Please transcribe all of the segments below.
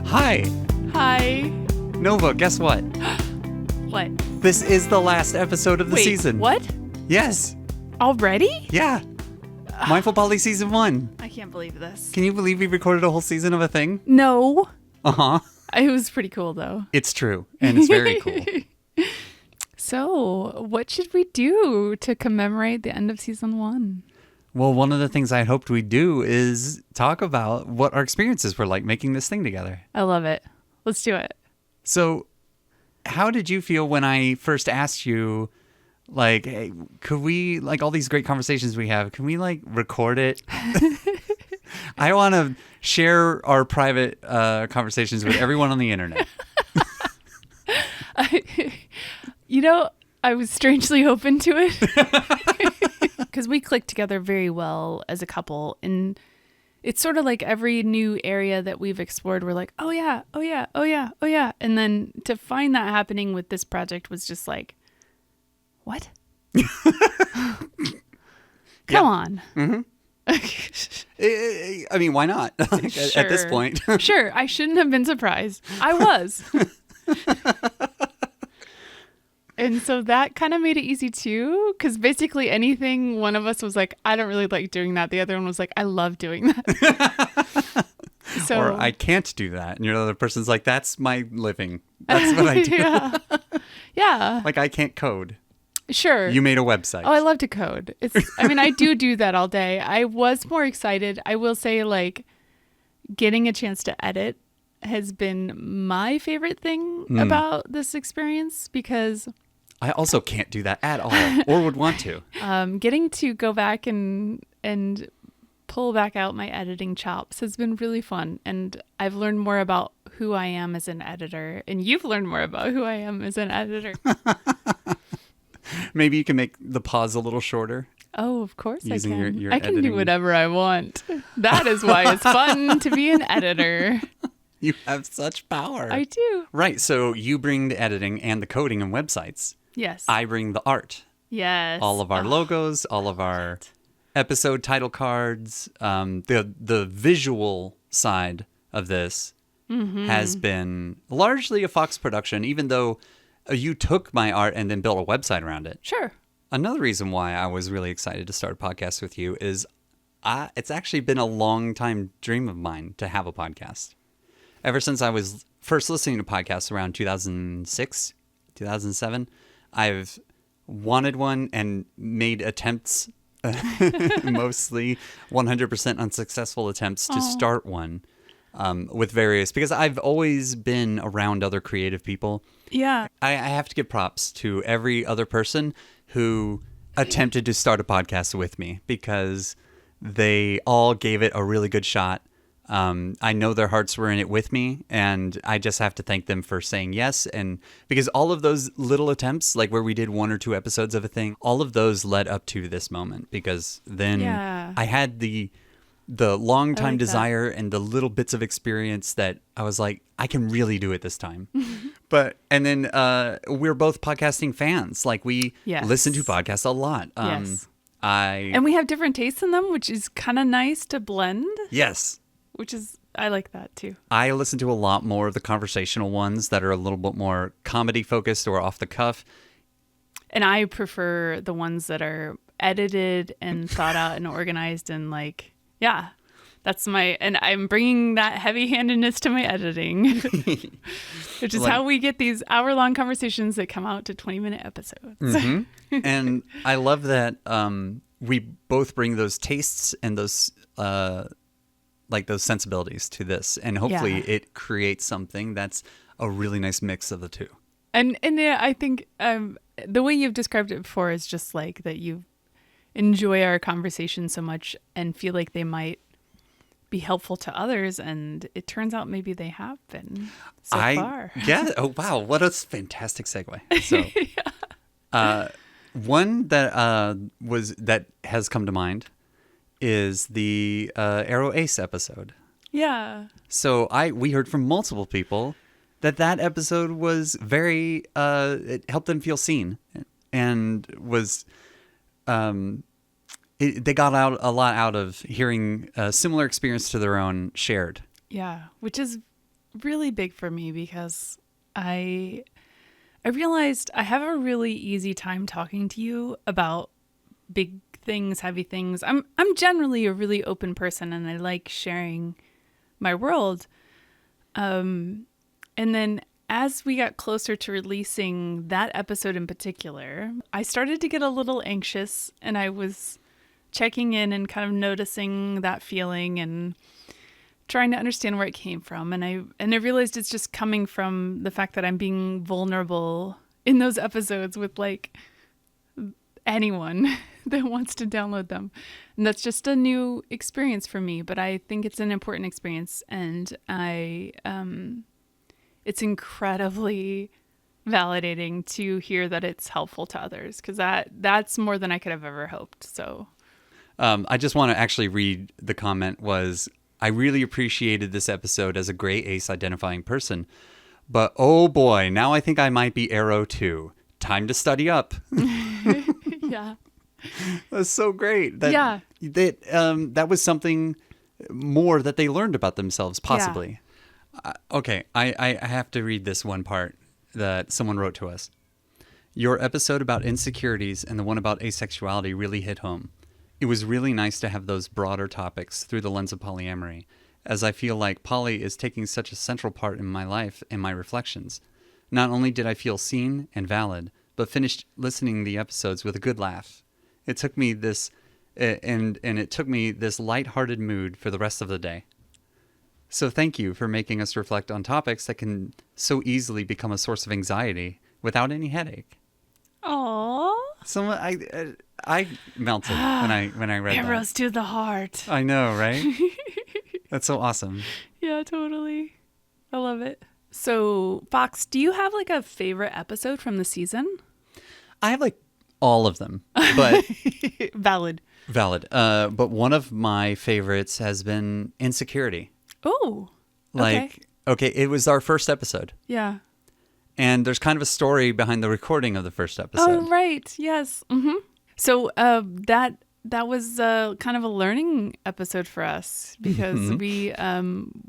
Hi. Hi. Nova, guess what? What? This is the last episode of the Wait, season. what? Yes. Already? Yeah. Mindful Poly Season 1. I can't believe this. Can you believe we recorded a whole season of a thing? No. Uh-huh. It was pretty cool, though. It's true. And it's very cool. So, what should we do to commemorate the end of season 1? Well, one of the things I hoped we'd do is talk about what our experiences were like making this thing together. I love it. Let's do it. So, how did you feel when I first asked you, like, hey, could we, like, all these great conversations we have, can we, like, record it? I want to share our private conversations with everyone on the internet. I was strangely open to it because we clicked together very well as a couple. And it's sort of like every new area that we've explored, we're like, oh yeah, oh yeah, oh yeah, oh yeah. And then to find that happening with this project was just like, what? Come on. Mm-hmm. I mean, why not? Sure. At this point. Sure. I shouldn't have been surprised. I was. And so that kind of made it easy too, because basically anything one of us was like, I don't really like doing that. The other one was like, I love doing that. So, or I can't do that. And your other person's like, that's my living. That's what I do. Yeah. Yeah. Like, I can't code. Sure. You made a website. Oh, I love to code. I do that all day. I was more excited. I will say, like, getting a chance to edit has been my favorite thing about this experience, because I also can't do that at all, or would want to. Getting to go back and pull back out my editing chops has been really fun. And I've learned more about who I am as an editor. And you've learned more about who I am as an editor. Maybe you can make the pause a little shorter. Oh, of course Using I can. your I can editing. do whatever I want. That is why it's fun to be an editor. You have such power. I do. Right. So you bring the editing and the coding and websites. Yes. I bring the art. Yes. All of our logos, all of our episode title cards, the visual side of this has been largely a Fox production, even though you took my art and then built a website around it. Sure. Another reason why I was really excited to start a podcast with you is it's actually been a long time dream of mine to have a podcast. Ever since I was first listening to podcasts around 2006, 2007, I've wanted one and made attempts, mostly 100% unsuccessful attempts to start one with various, because I've always been around other creative people. Yeah. I have to give props to every other person who attempted to start a podcast with me, because they all gave it a really good shot. I know their hearts were in it with me, and I just have to thank them for saying yes. And because all of those little attempts, like where we did 1 or 2 episodes of a thing, all of those led up to this moment, because then I had the long time desire and the little bits of experience that I was like, I can really do it this time. And then we're both podcasting fans. Like, we listen to podcasts a lot. Yes. And we have different tastes in them, which is kind of nice to blend. Yes. Which is, I like that too. I listen to a lot more of the conversational ones that are a little bit more comedy focused or off the cuff. And I prefer the ones that are edited and thought out and organized, and like, yeah, and I'm bringing that heavy-handedness to my editing, which is how we get these hour-long conversations that come out to 20-minute episodes. Mm-hmm. And I love that we both bring those tastes and those those sensibilities to this, and hopefully it creates something that's a really nice mix of the two. And I think the way you've described it before is just like that you enjoy our conversation so much and feel like they might be helpful to others, and it turns out maybe they have been so far. Yeah. Oh wow, what a fantastic segue. So one that has come to mind is the Arrow Ace episode. Yeah. So we heard from multiple people that episode was very it helped them feel seen, and was they got a lot out of hearing a similar experience to their own shared. Yeah, which is really big for me because I realized I have a really easy time talking to you about big things, heavy things. I'm generally a really open person and I like sharing my world. And then as we got closer to releasing that episode in particular, I started to get a little anxious and I was checking in and kind of noticing that feeling and trying to understand where it came from. And I realized it's just coming from the fact that I'm being vulnerable in those episodes with like anyone that wants to download them. And that's just a new experience for me, but I think it's an important experience. And it's incredibly validating to hear that it's helpful to others because that's more than I could have ever hoped. So I just want to actually read the comment was, I really appreciated this episode as a gray ace identifying person, but oh boy, now I think I might be Arrow too. Time to study up. yeah. That's so great. Yeah. That was something more that they learned about themselves, possibly. Yeah. Okay, I have to read this one part that someone wrote to us. Your episode about insecurities and the one about asexuality really hit home. It was really nice to have those broader topics through the lens of polyamory, as I feel like poly is taking such a central part in my life and my reflections. Not only did I feel seen and valid, but finished listening to the episodes with a good laugh. It took me this lighthearted mood for the rest of the day. So thank you for making us reflect on topics that can so easily become a source of anxiety without any headache. Aww. I melted when I read that. Arrows to the heart. I know, right? That's so awesome. Yeah, totally. I love it. So, Fox, do you have like a favorite episode from the season? I have like all of them, but valid. But one of my favorites has been Insecurity. Oh, okay, it was our first episode. Yeah. And there's kind of a story behind the recording of the first episode. Oh, right. Yes. Mm-hmm. So that was kind of a learning episode for us because we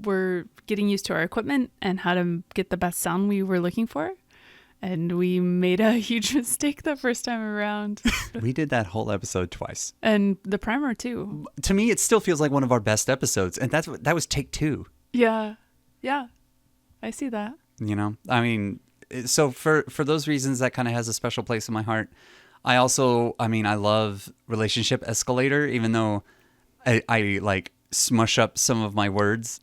were getting used to our equipment and how to get the best sound we were looking for. And we made a huge mistake the first time around. We did that whole episode twice. And the primer too. To me, it still feels like one of our best episodes. And that was take 2. Yeah. Yeah. I see that. You know, I mean, so for those reasons, that kind of has a special place in my heart. I love Relationship Escalator, even though I like smush up some of my words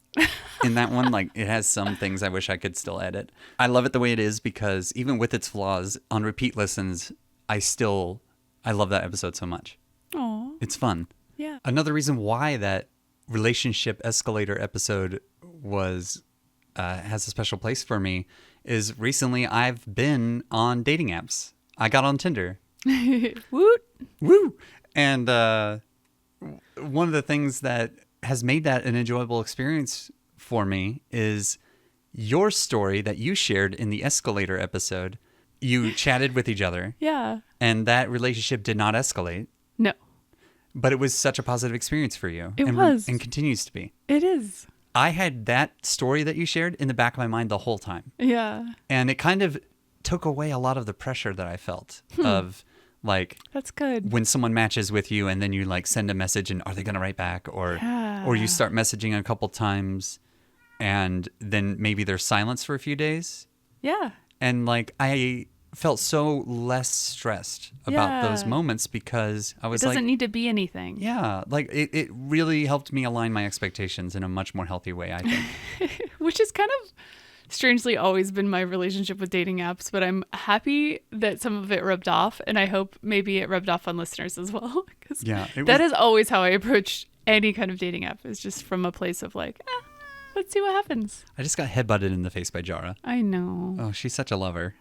in that one. Like, it has some things I wish I could still edit. I love it the way it is because even with its flaws, on repeat listens, I love that episode so much. Aw. It's fun. Yeah. Another reason why that Relationship Escalator episode has a special place for me is recently I've been on dating apps. I got on Tinder. Woot. Woo! And one of the things that has made that an enjoyable experience for me is your story that you shared in the Escalator episode. You chatted with each other. Yeah. And that relationship did not escalate. No. But it was such a positive experience for you. It was. And continues to be. It is. I had that story that you shared in the back of my mind the whole time. Yeah. And it kind of took away a lot of the pressure that I felt of like, that's good. When someone matches with you and then you like send a message and are they going to write back or you start messaging a couple times and then maybe there's silence for a few days. Yeah. And like, I felt so less stressed about those moments because I was like, it doesn't need to be anything. Yeah. Like it really helped me align my expectations in a much more healthy way, I think. Which is kind of strangely always been my relationship with dating apps, but I'm happy that some of it rubbed off, and I hope maybe it rubbed off on listeners as well. Because that is always how I approach any kind of dating app, is just from a place of like, let's see what happens. I just got headbutted in the face by Jara. I know. Oh, she's such a lover.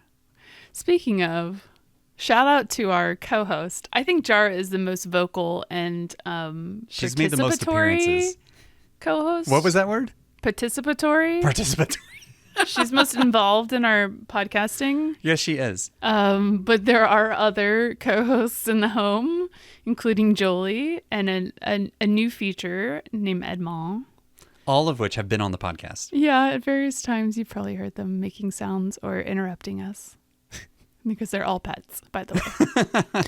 Speaking of, shout out to our co-host. I think Jara is the most vocal and she's made the most appearances. Co-host. What was that word? Participatory. She's most involved in our podcasting. Yes, she is. But there are other co-hosts in the home, including Jolie and a new feature named Edmond. all of which have been on the podcast. Yeah, at various times you've probably heard them making sounds or interrupting us because they're all pets, by the way.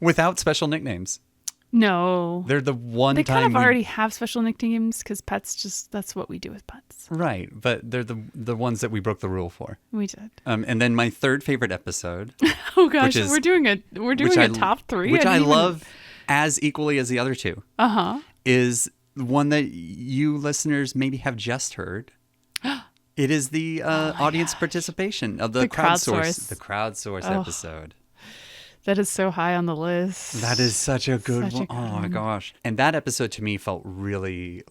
Without special nicknames. No. They're the one They time kind of already have special nicknames because pets that's what we do with pets. Right, but they're the ones that we broke the rule for. We did. And then my third favorite episode. Oh gosh, is- we're doing a top 3. Which I didn't even- love as equally as the other two. Uh-huh. Is one that you listeners maybe have just heard. It is the audience participation of the crowdsource. The crowdsource episode. That is so high on the list. That is such a good one. Oh my one. gosh. And that episode to me felt really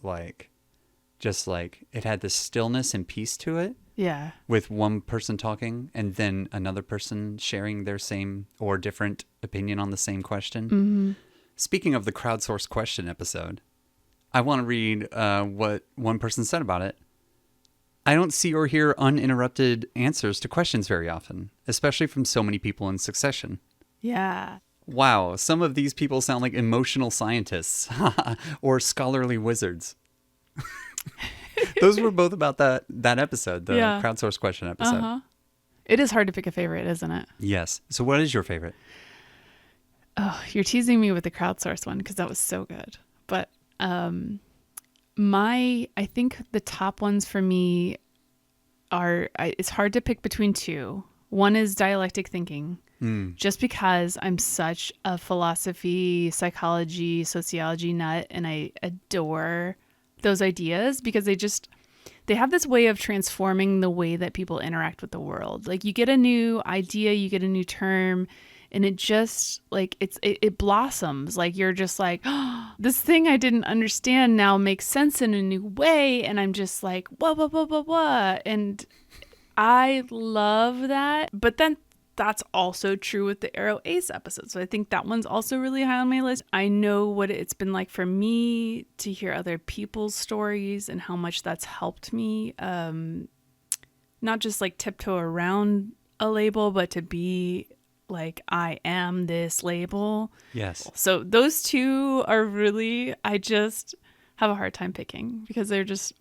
just like it had this stillness and peace to it. Yeah. With one person talking and then another person sharing their same or different opinion on the same question. Mm-hmm. Speaking of the crowdsourced question episode, I want to read what one person said about it. I don't see or hear uninterrupted answers to questions very often, especially from so many people in succession. Yeah. Wow, some of these people sound like emotional scientists or scholarly wizards. Those were both about that episode, the crowdsourced question episode. Uh-huh. It is hard to pick a favorite, isn't it? Yes. So what is your favorite? Oh, you're teasing me with the crowdsourced one because that was so good. But I think the top ones for me it's hard to pick between two. One is dialectic thinking. Just because I'm such a philosophy, psychology, sociology nut, and I adore those ideas because they have this way of transforming the way that people interact with the world. Like you get a new idea, you get a new term, and it just like it blossoms. Like you're just like, oh, this thing I didn't understand now makes sense in a new way, and I'm just like, whoa, whoa, whoa, whoa, whoa, and I love that. But then that's also true with the Arrow Ace episode. So I think that one's also really high on my list. I know what it's been like for me to hear other people's stories and how much that's helped me. Not just like tiptoe around a label, but to be like, I am this label. Yes. So those two are really, I just have a hard time picking because they're just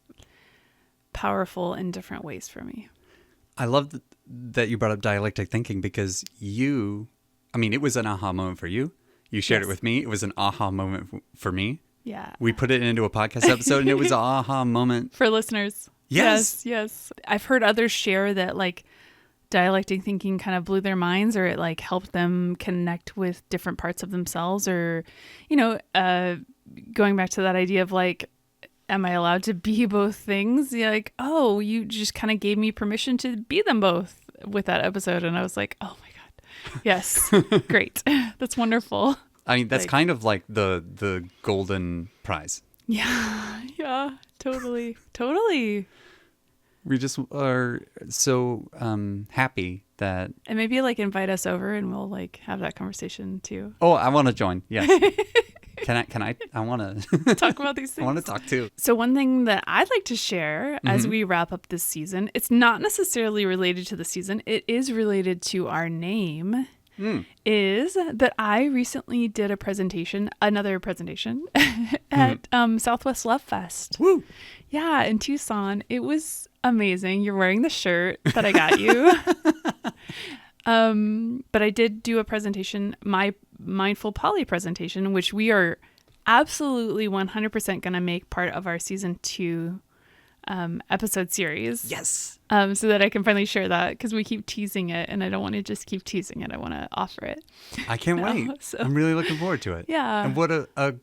powerful in different ways for me. I love that you brought up dialectic thinking because it was an aha moment for you. You shared it with me. It was an aha moment for me. Yeah. We put it into a podcast episode and it was an aha moment. For listeners. Yes. Yes. I've heard others share that like dialectic thinking kind of blew their minds or it like helped them connect with different parts of themselves or, going back to that idea of like, am I allowed to be both things? You're like, oh, you just kind of gave me permission to be them both with that episode. And I was like, oh my God. Yes. Great. That's wonderful. I mean, that's kind of like the golden prize. Yeah. Yeah. Totally. Totally. We just are so happy that... And maybe like invite us over and we'll like have that conversation too. Oh, I want to join. Yes. I want to talk about these things. I want to talk too. So one thing that I'd like to share as we wrap up this season, it's not necessarily related to the season. It is related to our name. Is that I recently did another presentation at Southwest Love Fest. Woo! Yeah, in Tucson. It was amazing. You're wearing the shirt that I got you. But I did do a presentation, my Mindful Poly presentation, which we are absolutely 100% going to make part of our season 2 episode series. Yes. So that I can finally share that because we keep teasing it and I don't want to just keep teasing it. I want to offer it. I can't wait. So. I'm really looking forward to it. Yeah. And what a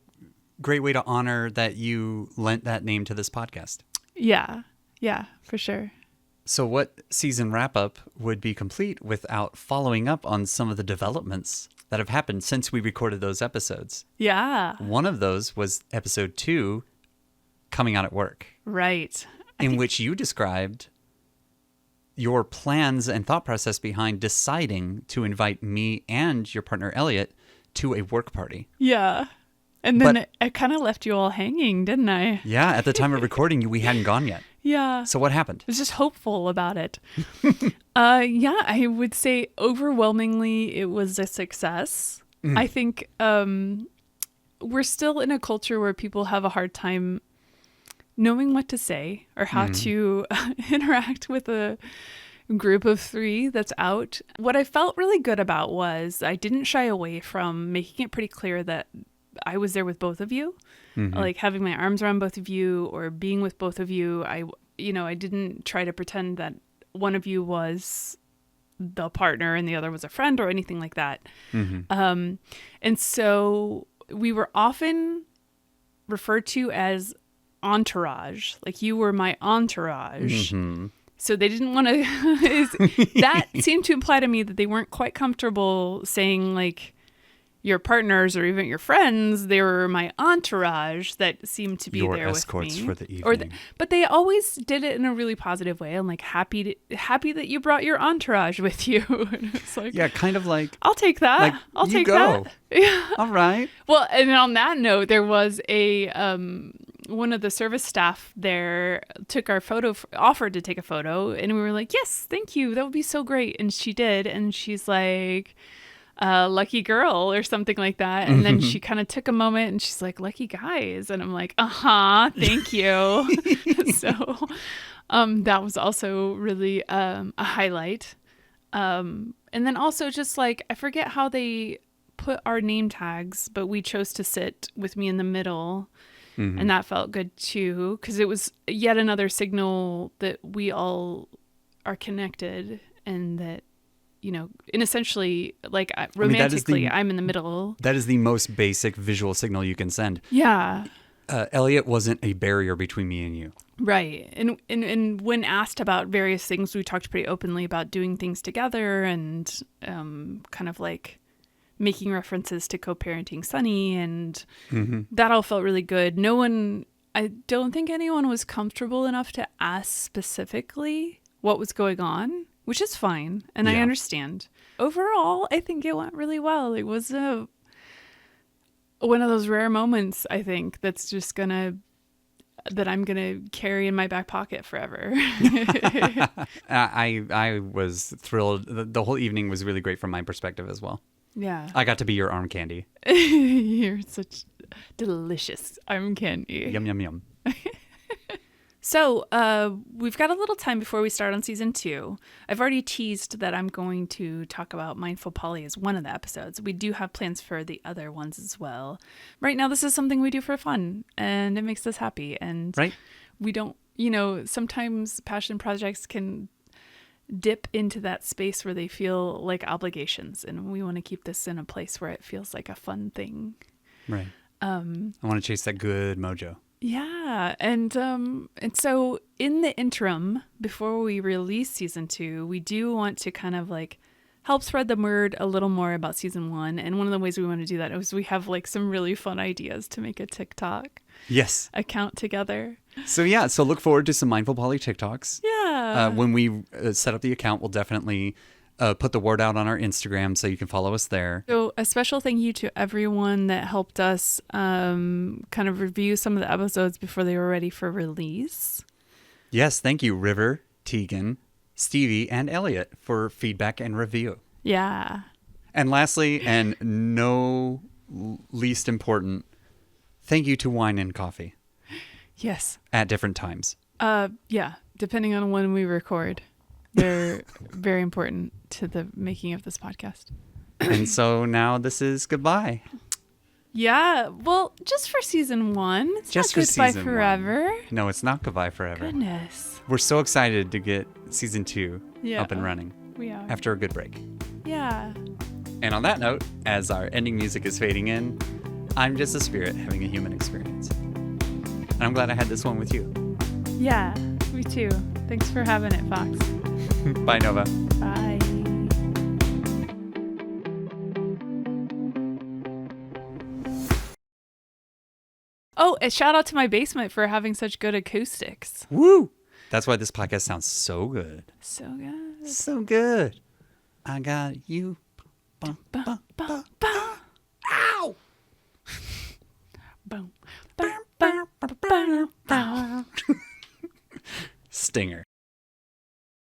great way to honor that you lent that name to this podcast. Yeah. Yeah, for sure. So what season wrap-up would be complete without following up on some of the developments that have happened since we recorded those episodes? Yeah. One of those was episode 2, Coming Out at Work. Right. In which you described your plans and thought process behind deciding to invite me and your partner, Elliot, to a work party. Yeah. And then it kind of left you all hanging, didn't I? Yeah. At the time of recording, we hadn't gone yet. Yeah. So what happened? I was just hopeful about it. Yeah, I would say overwhelmingly it was a success. I think we're still in a culture where people have a hard time knowing what to say or how to interact with a group of 3 that's out. What I felt really good about was I didn't shy away from making it pretty clear that I was there with both of you, like having my arms around both of you or being with both of you. I didn't try to pretend that one of you was the partner and the other was a friend or anything like that. And so we were often referred to as entourage, like you were my entourage. So they didn't want to, that seemed to imply to me that they weren't quite comfortable saying like your partners or even your friends. They were my entourage that seemed to be your there with escorts me for the evening. But they always did it in a really positive way. I'm like happy that you brought your entourage with you. And it's like, yeah, kind of like, I'll take that. like, I'll you take go. that. Yeah. All right. Well, and on that note, there was a one of the service staff there took our photo, offered to take a photo, and we were like, yes, thank you. That would be so great. And she did. And she's like, lucky girl or something like that. And then she kind of took a moment and she's like, lucky guys. And I'm like, thank you. So that was also really a highlight. And then also just like, I forget how they put our name tags, but we chose to sit with me in the middle. And that felt good too, because it was yet another signal that we all are connected and that, and essentially, like romantically, I'm in the middle. That is the most basic visual signal you can send. Yeah. Elliot wasn't a barrier between me and you. Right. And when asked about various things, we talked pretty openly about doing things together and kind of like making references to co-parenting Sunny, and that all felt really good. I don't think anyone was comfortable enough to ask specifically what was going on, which is fine. And I understand. Overall, I think it went really well. It was one of those rare moments, I think, that I'm going to carry in my back pocket forever. I was thrilled. The whole evening was really great from my perspective as well. Yeah. I got to be your arm candy. You're such delicious arm candy. Yum, yum, yum. So we've got a little time before we start on season 2. I've already teased that I'm going to talk about Mindful Poly as one of the episodes. We do have plans for the other ones as well. Right now, this is something we do for fun, and it makes us happy. And we don't, sometimes passion projects can dip into that space where they feel like obligations, and we want to keep this in a place where it feels like a fun thing. Right. I want to chase that good mojo. Yeah. And so in the interim, before we release season 2, we do want to kind of like help spread the word a little more about season 1. And one of the ways we want to do that is we have like some really fun ideas to make a TikTok account together. So look forward to some Mindful Poly TikToks. Yeah. When we set up the account, we'll definitely put the word out on our Instagram so you can follow us there. So a special thank you to everyone that helped us kind of review some of the episodes before they were ready for release. Yes, thank you, River, Tegan, Stevie, and Elliot for feedback and review. Yeah. And lastly, and no least important, thank you to Wine and Coffee. Yes. At different times. Yeah, depending on when we record. They're very important to the making of this podcast. And so now this is goodbye. Yeah, well, just for season 1. It's just not for goodbye season forever. 1. No, it's not goodbye forever. Goodness. We're so excited to get season 2 up and running. We are. After a good break. Yeah. And on that note, as our ending music is fading in, I'm just a spirit having a human experience. And I'm glad I had this one with you. Yeah, me too. Thanks for having it, Fox. Bye, Nova. Bye. Oh, a shout out to my basement for having such good acoustics. Woo! That's why this podcast sounds so good. So good. So good. I got you. Bum, bum, bum, bum. Ow! Boom. Stinger.